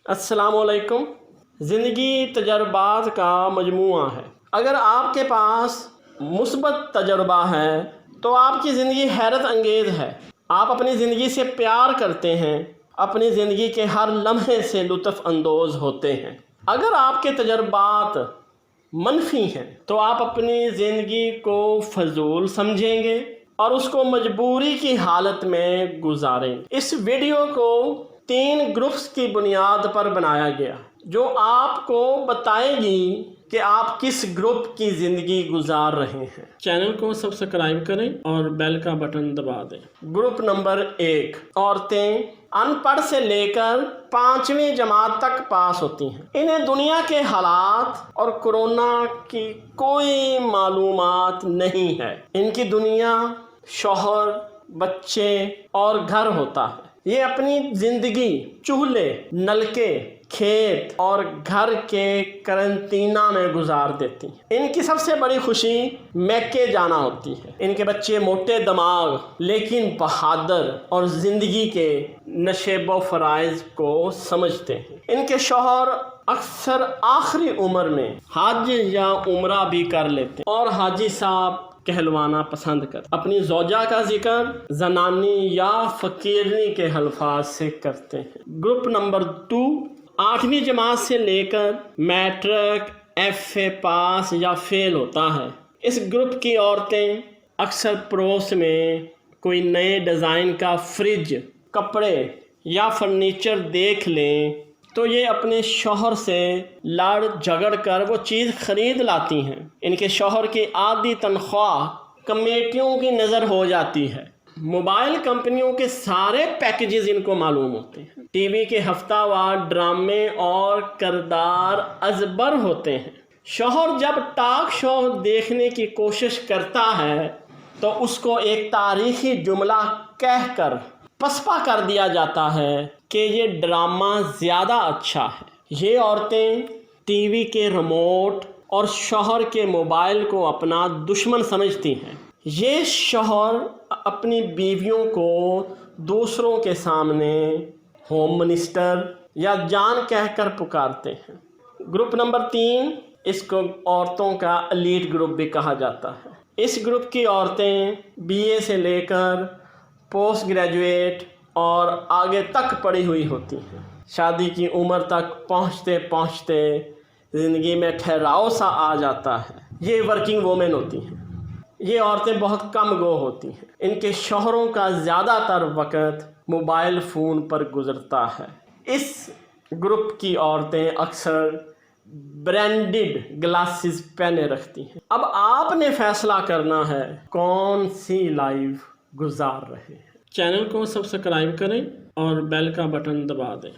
السلام علیکم۔ زندگی تجربات کا مجموعہ ہے۔ اگر آپ کے پاس مثبت تجربہ ہے تو آپ کی زندگی حیرت انگیز ہے۔ آپ اپنی زندگی سے پیار کرتے ہیں، اپنی زندگی کے ہر لمحے سے لطف اندوز ہوتے ہیں۔ اگر آپ کے تجربات منفی ہیں تو آپ اپنی زندگی کو فضول سمجھیں گے اور اس کو مجبوری کی حالت میں گزاریں گے۔ اس ویڈیو کو 3 گروپس کی بنیاد پر بنایا گیا جو آپ کو بتائے گی کہ آپ کس گروپ کی زندگی گزار رہے ہیں۔ چینل کو سبسکرائب کریں اور بیل کا بٹن دبا دیں۔ گروپ نمبر 1، عورتیں ان پڑھ سے لے کر 5ویں جماعت تک پاس ہوتی ہیں۔ انہیں دنیا کے حالات اور کورونا کی کوئی معلومات نہیں ہے۔ ان کی دنیا شوہر، بچے اور گھر ہوتا ہے۔ یہ اپنی زندگی چولہے، نلکے، کھیت اور گھر کے قرنطینہ میں گزار دیتی ہیں۔ ان کی سب سے بڑی خوشی میکے جانا ہوتی ہے۔ ان کے بچے موٹے دماغ لیکن بہادر اور زندگی کے نشیب و فرائض کو سمجھتے ہیں۔ ان کے شوہر اکثر آخری عمر میں حج یا عمرہ بھی کر لیتے ہیں اور حاجی صاحب کہلوانا پسند کرتے۔ اپنی زوجہ کا ذکر زنانی یا فقیرنی کے الفاظ سے کرتے ہیں۔ گروپ نمبر 2، 8ویں جماعت سے لے کر میٹرک، FA پاس یا فیل ہوتا ہے۔ اس گروپ کی عورتیں اکثر پڑوس میں کوئی نئے ڈیزائن کا فریج، کپڑے یا فرنیچر دیکھ لیں تو یہ اپنے شوہر سے لڑ جھگڑ کر وہ چیز خرید لاتی ہیں۔ ان کے شوہر کی آدھی تنخواہ کمیٹیوں کی نظر ہو جاتی ہے۔ موبائل کمپنیوں کے سارے پیکیجز ان کو معلوم ہوتے ہیں۔ ٹی وی کے ہفتہ وار ڈرامے اور کردار ازبر ہوتے ہیں۔ شوہر جب ٹاک شو دیکھنے کی کوشش کرتا ہے تو اس کو ایک تاریخی جملہ کہہ کر پسپا کر دیا جاتا ہے کہ یہ ڈرامہ زیادہ اچھا ہے۔ یہ عورتیں ٹی وی کے ریموٹ اور شوہر کے موبائل کو اپنا دشمن سمجھتی ہیں۔ یہ شوہر اپنی بیویوں کو دوسروں کے سامنے ہوم منسٹر یا جان کہہ کر پکارتے ہیں۔ گروپ نمبر 3، اس کو عورتوں کا ایلیٹ گروپ بھی کہا جاتا ہے۔ اس گروپ کی عورتیں BA سے لے کر پوسٹ گریجویٹ اور آگے تک پڑھی ہوئی ہوتی ہیں۔ شادی کی عمر تک پہنچتے پہنچتے زندگی میں ٹھہراؤ سا آ جاتا ہے۔ یہ ورکنگ وومن ہوتی ہیں۔ یہ عورتیں بہت کم گو ہوتی ہیں۔ ان کے شوہروں کا زیادہ تر وقت موبائل فون پر گزرتا ہے۔ اس گروپ کی عورتیں اکثر برانڈڈ گلاسز پہنے رکھتی ہیں۔ اب آپ نے فیصلہ کرنا ہے کون سی لائف گزار رہے ہیں۔ چینل کو سبسکرائب کریں اور بیل کا بٹن دبا دیں۔